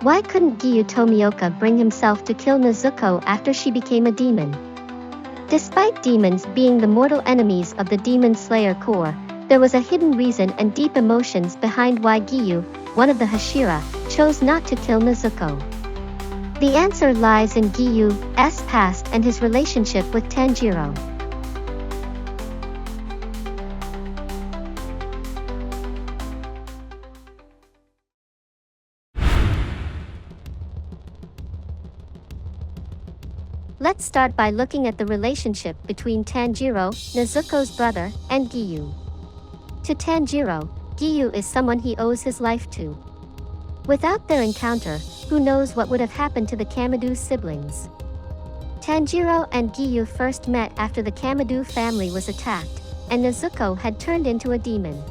Why couldn't Giyu Tomioka bring himself to kill Nezuko after she became a demon? Despite demons being the mortal enemies of the Demon Slayer Corps, there was a hidden reason and deep emotions behind why Giyu, one of the Hashira, chose not to kill Nezuko. The answer lies in Giyu's past and his relationship with Tanjiro. Let's start by looking at the relationship between Tanjiro, Nezuko's brother, and Giyu. To Tanjiro, Giyu is someone he owes his life to. Without their encounter, who knows what would have happened to the Kamado siblings? Tanjiro and Giyu first met after the Kamado family was attacked, and Nezuko had turned into a demon.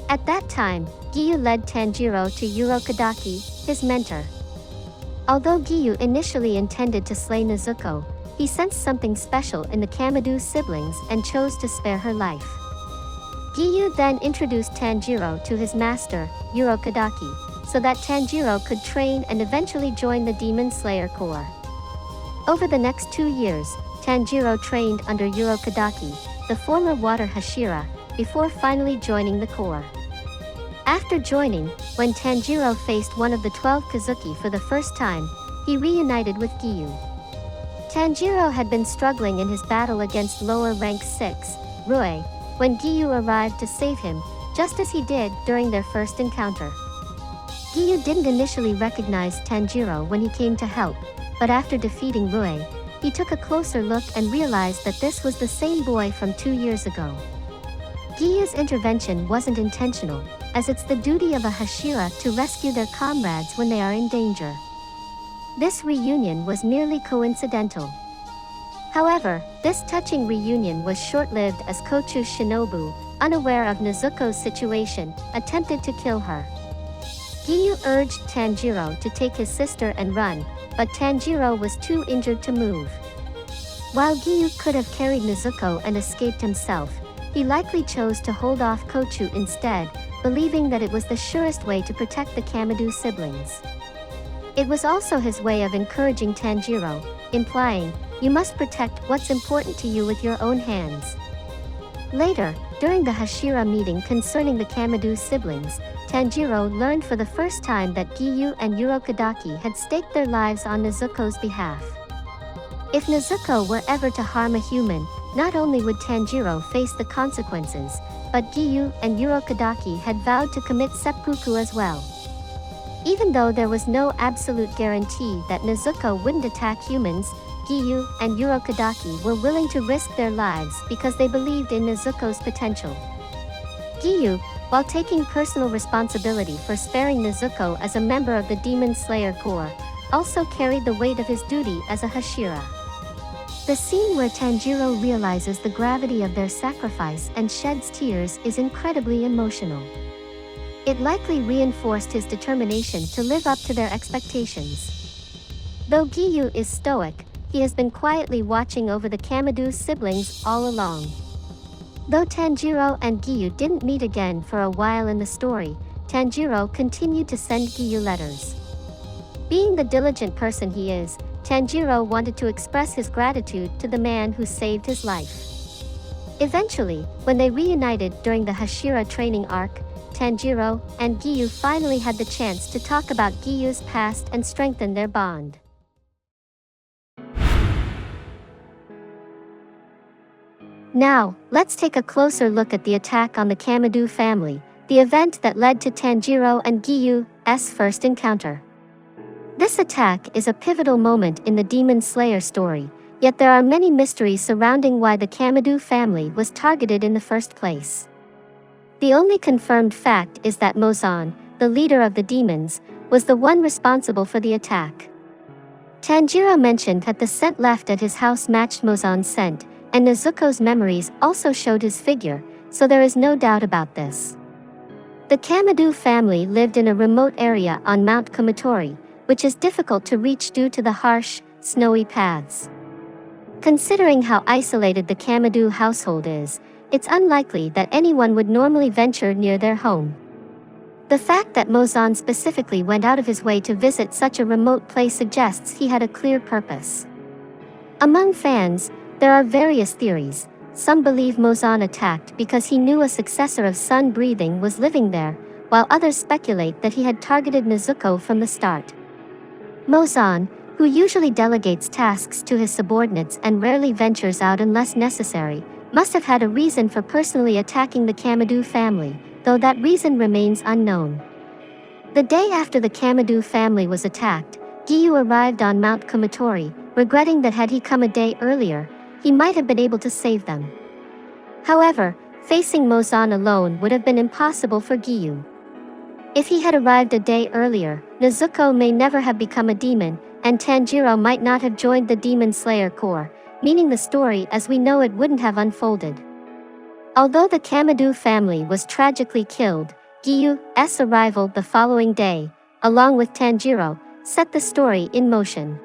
At that time, Giyu led Tanjiro to Urokodaki, his mentor. Although Giyu initially intended to slay Nezuko, he sensed something special in the Kamado siblings and chose to spare her life. Giyu then introduced Tanjiro to his master, Urokodaki, so that Tanjiro could train and eventually join the Demon Slayer Corps. Over the next 2 years, Tanjiro trained under Urokodaki, the former water Hashira, before finally joining the Corps. After joining, when Tanjiro faced one of the 12 Kazuki for the first time, he reunited with Giyu. Tanjiro had been struggling in his battle against lower rank 6, Rui, when Giyu arrived to save him, just as he did during their first encounter. Giyu didn't initially recognize Tanjiro when he came to help, but after defeating Rui, he took a closer look and realized that this was the same boy from 2 years ago. Giyu's intervention wasn't intentional, as it's the duty of a Hashira to rescue their comrades when they are in danger. This reunion was merely coincidental. However, this touching reunion was short-lived as Kochu Shinobu, unaware of Nezuko's situation, attempted to kill her. Giyu urged Tanjiro to take his sister and run, but Tanjiro was too injured to move. While Giyu could have carried Nezuko and escaped himself, he likely chose to hold off Kochu instead, believing that it was the surest way to protect the Kamado siblings. It was also his way of encouraging Tanjiro, implying, "You must protect what's important to you with your own hands." Later, during the Hashira meeting concerning the Kamado siblings, Tanjiro learned for the first time that Giyu and Urokodaki had staked their lives on Nezuko's behalf. If Nezuko were ever to harm a human, not only would Tanjiro face the consequences, but Giyu and Urokodaki had vowed to commit seppuku as well. Even though there was no absolute guarantee that Nezuko wouldn't attack humans, Giyu and Urokodaki were willing to risk their lives because they believed in Nezuko's potential. Giyu, while taking personal responsibility for sparing Nezuko as a member of the Demon Slayer Corps, also carried the weight of his duty as a Hashira. The scene where Tanjiro realizes the gravity of their sacrifice and sheds tears is incredibly emotional. It likely reinforced his determination to live up to their expectations. Though Giyu is stoic, he has been quietly watching over the Kamado siblings all along. Though Tanjiro and Giyu didn't meet again for a while in the story, Tanjiro continued to send Giyu letters. Being the diligent person he is, Tanjiro wanted to express his gratitude to the man who saved his life. Eventually, when they reunited during the Hashira training arc, Tanjiro and Giyu finally had the chance to talk about Giyu's past and strengthen their bond. Now, let's take a closer look at the attack on the Kamado family, the event that led to Tanjiro and Giyu's first encounter. This attack is a pivotal moment in the Demon Slayer story, yet there are many mysteries surrounding why the Kamado family was targeted in the first place. The only confirmed fact is that Mozan, the leader of the demons, was the one responsible for the attack. Tanjiro mentioned that the scent left at his house matched Mozan's scent, and Nezuko's memories also showed his figure, so there is no doubt about this. The Kamado family lived in a remote area on Mount Kumatori, which is difficult to reach due to the harsh, snowy paths. Considering how isolated the Kamado household is, it's unlikely that anyone would normally venture near their home. The fact that Mozan specifically went out of his way to visit such a remote place suggests he had a clear purpose. Among fans, there are various theories. Some believe Mozan attacked because he knew a successor of sun breathing was living there, while others speculate that he had targeted Nezuko from the start. Mozan, who usually delegates tasks to his subordinates and rarely ventures out unless necessary, must have had a reason for personally attacking the Kamadu family, though that reason remains unknown. The day after the Kamadu family was attacked, Giyu arrived on Mount Kumatori, regretting that had he come a day earlier, he might have been able to save them. However, facing Mozan alone would have been impossible for Giyu. If he had arrived a day earlier, Nezuko may never have become a demon, and Tanjiro might not have joined the Demon Slayer Corps, meaning the story as we know it wouldn't have unfolded. Although the Kamadu family was tragically killed, Giyu's arrival the following day, along with Tanjiro, set the story in motion.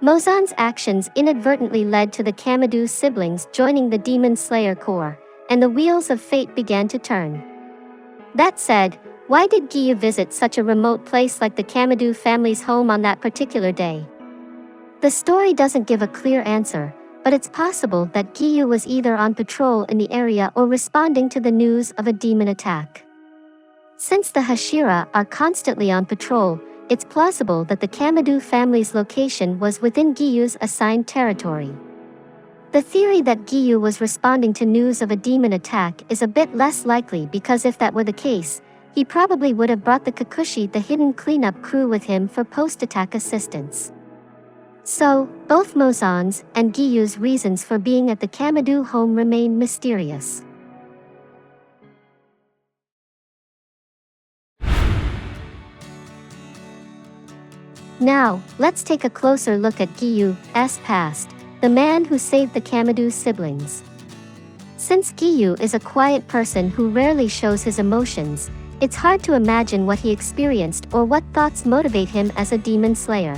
Mozan's actions inadvertently led to the Kamadu siblings joining the Demon Slayer Corps, and the wheels of fate began to turn. That said, why did Giyu visit such a remote place like the Kamadu family's home on that particular day? The story doesn't give a clear answer, but it's possible that Giyu was either on patrol in the area or responding to the news of a demon attack. Since the Hashira are constantly on patrol, it's plausible that the Kamadu family's location was within Giyu's assigned territory. The theory that Giyu was responding to news of a demon attack is a bit less likely because if that were the case, he probably would have brought the Kakushi, the hidden cleanup crew, with him for post-attack assistance. So, both Mozan's and Giyu's reasons for being at the Kamadu home remain mysterious. Now, let's take a closer look at Giyu's past, the man who saved the Kamadu siblings. Since Giyu is a quiet person who rarely shows his emotions, it's hard to imagine what he experienced or what thoughts motivate him as a demon slayer.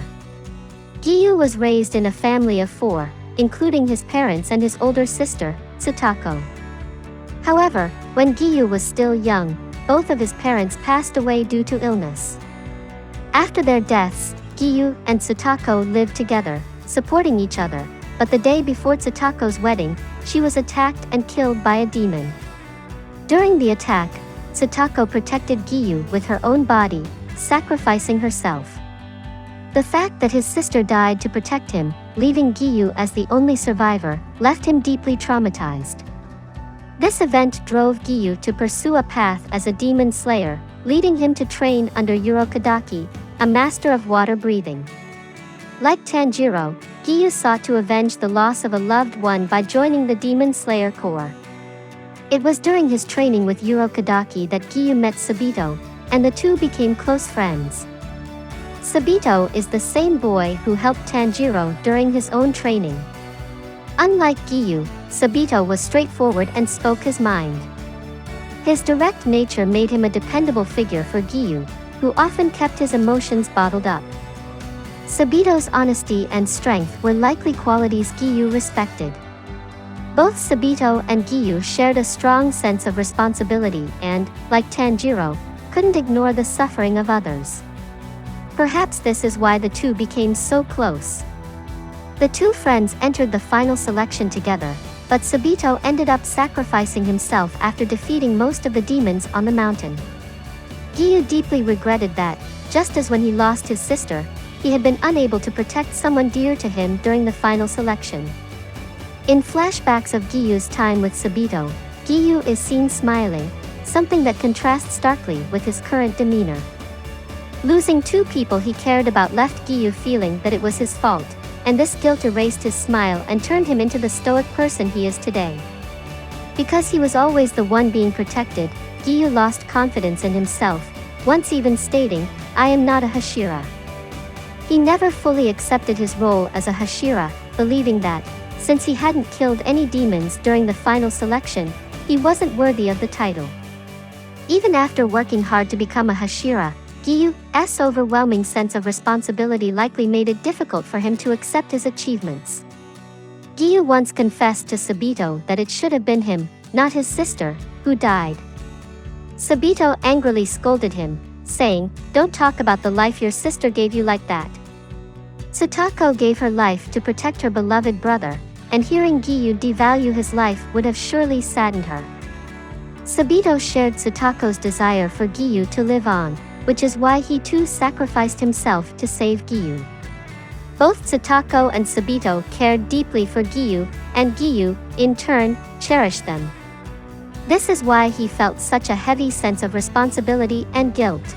Giyu was raised in a family of 4, including his parents and his older sister, Satako. However, when Giyu was still young, both of his parents passed away due to illness. After their deaths, Giyu and Satako lived together, supporting each other, but the day before Satako's wedding, she was attacked and killed by a demon. During the attack, Satako protected Giyu with her own body, sacrificing herself. The fact that his sister died to protect him, leaving Giyu as the only survivor, left him deeply traumatized. This event drove Giyu to pursue a path as a demon slayer, leading him to train under Urokodaki, a master of water breathing. Like Tanjiro, Giyu sought to avenge the loss of a loved one by joining the Demon Slayer Corps. It was during his training with Urokodaki that Giyu met Sabito, and the two became close friends. Sabito is the same boy who helped Tanjiro during his own training. Unlike Giyu, Sabito was straightforward and spoke his mind. His direct nature made him a dependable figure for Giyu, who often kept his emotions bottled up. Sabito's honesty and strength were likely qualities Giyu respected. Both Sabito and Giyu shared a strong sense of responsibility and, like Tanjiro, couldn't ignore the suffering of others. Perhaps this is why the two became so close. The two friends entered the final selection together, but Sabito ended up sacrificing himself after defeating most of the demons on the mountain. Giyu deeply regretted that, just as when he lost his sister, he had been unable to protect someone dear to him during the final selection. In flashbacks of Giyu's time with Sabito, Giyu is seen smiling, something that contrasts starkly with his current demeanor. Losing two people he cared about left Giyu feeling that it was his fault, and this guilt erased his smile and turned him into the stoic person he is today. Because he was always the one being protected, Giyu lost confidence in himself, once even stating, "I am not a Hashira." He never fully accepted his role as a Hashira, believing that, since he hadn't killed any demons during the final selection, he wasn't worthy of the title. Even after working hard to become a Hashira, Giyu's overwhelming sense of responsibility likely made it difficult for him to accept his achievements. Giyu once confessed to Sabito that it should have been him, not his sister, who died. Sabito angrily scolded him, saying, "Don't talk about the life your sister gave you like that." Satoko gave her life to protect her beloved brother, and hearing Giyu devalue his life would have surely saddened her. Sabito shared Satoko's desire for Giyu to live on, which is why he too sacrificed himself to save Giyu. Both Satoko and Sabito cared deeply for Giyu, and Giyu, in turn, cherished them. This is why he felt such a heavy sense of responsibility and guilt.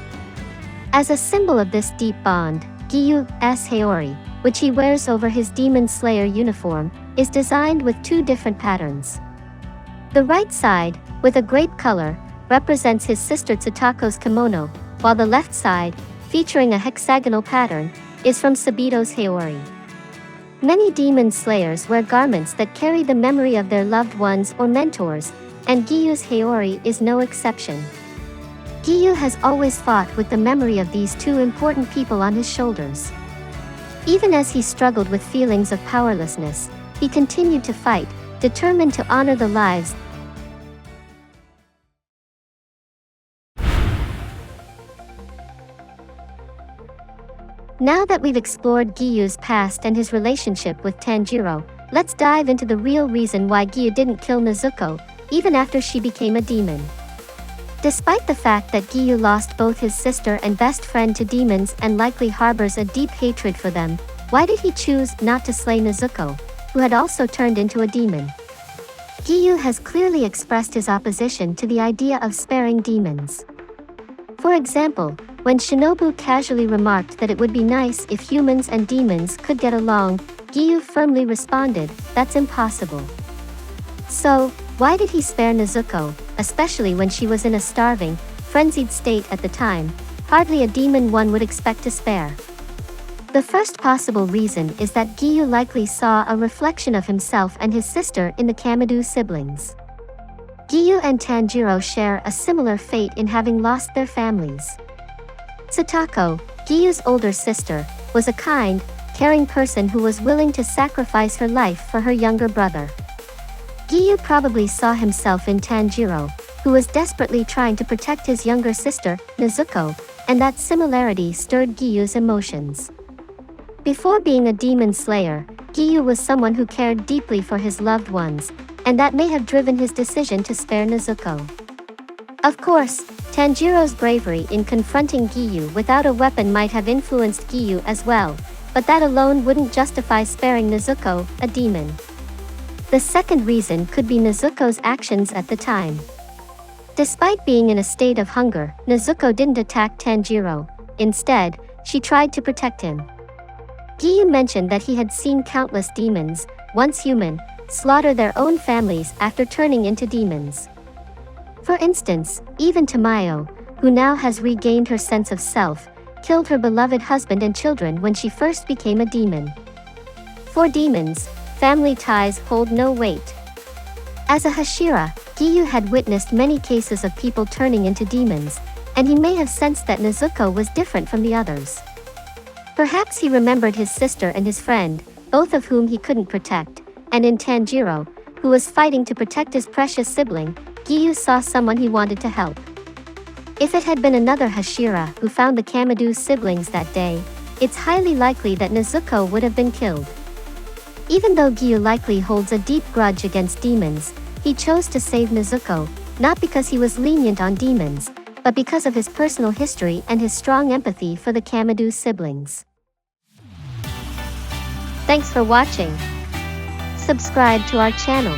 As a symbol of this deep bond, Giyu's Haori, which he wears over his Demon Slayer uniform, is designed with two different patterns. The right side, with a grape color, represents his sister Satoko's kimono, while the left side, featuring a hexagonal pattern, is from Sabito's Haori. Many demon slayers wear garments that carry the memory of their loved ones or mentors, and Giyu's Haori is no exception. Giyu has always fought with the memory of these two important people on his shoulders. Even as he struggled with feelings of powerlessness, he continued to fight, determined to honor the lives. Now that we've explored Giyu's past and his relationship with Tanjiro, let's dive into the real reason why Giyu didn't kill Nezuko, even after she became a demon. Despite the fact that Giyu lost both his sister and best friend to demons and likely harbors a deep hatred for them, why did he choose not to slay Nezuko, who had also turned into a demon? Giyu has clearly expressed his opposition to the idea of sparing demons. For example, when Shinobu casually remarked that it would be nice if humans and demons could get along, Giyu firmly responded, "That's impossible." So, why did he spare Nezuko, especially when she was in a starving, frenzied state at the time, hardly a demon one would expect to spare? The first possible reason is that Giyu likely saw a reflection of himself and his sister in the Kamado siblings. Giyu and Tanjiro share a similar fate in having lost their families. Satoko, Giyu's older sister, was a kind, caring person who was willing to sacrifice her life for her younger brother. Giyu probably saw himself in Tanjiro, who was desperately trying to protect his younger sister, Nezuko, and that similarity stirred Giyu's emotions. Before being a demon slayer, Giyu was someone who cared deeply for his loved ones, and that may have driven his decision to spare Nezuko. Of course, Tanjiro's bravery in confronting Giyu without a weapon might have influenced Giyu as well, but that alone wouldn't justify sparing Nezuko, a demon. The second reason could be Nezuko's actions at the time. Despite being in a state of hunger, Nezuko didn't attack Tanjiro. Instead, she tried to protect him. Giyu mentioned that he had seen countless demons, once human, slaughter their own families after turning into demons. For instance, even Tamayo, who now has regained her sense of self, killed her beloved husband and children when she first became a demon. For demons, family ties hold no weight. As a Hashira, Giyu had witnessed many cases of people turning into demons, and he may have sensed that Nezuko was different from the others. Perhaps he remembered his sister and his friend, both of whom he couldn't protect, and in Tanjiro, who was fighting to protect his precious sibling, Giyu saw someone he wanted to help. If it had been another Hashira who found the Kamado siblings that day, it's highly likely that Nezuko would have been killed. Even though Giyu likely holds a deep grudge against demons, he chose to save Nezuko, not because he was lenient on demons, but because of his personal history and his strong empathy for the Kamado siblings. Thanks for watching. Subscribe to our channel.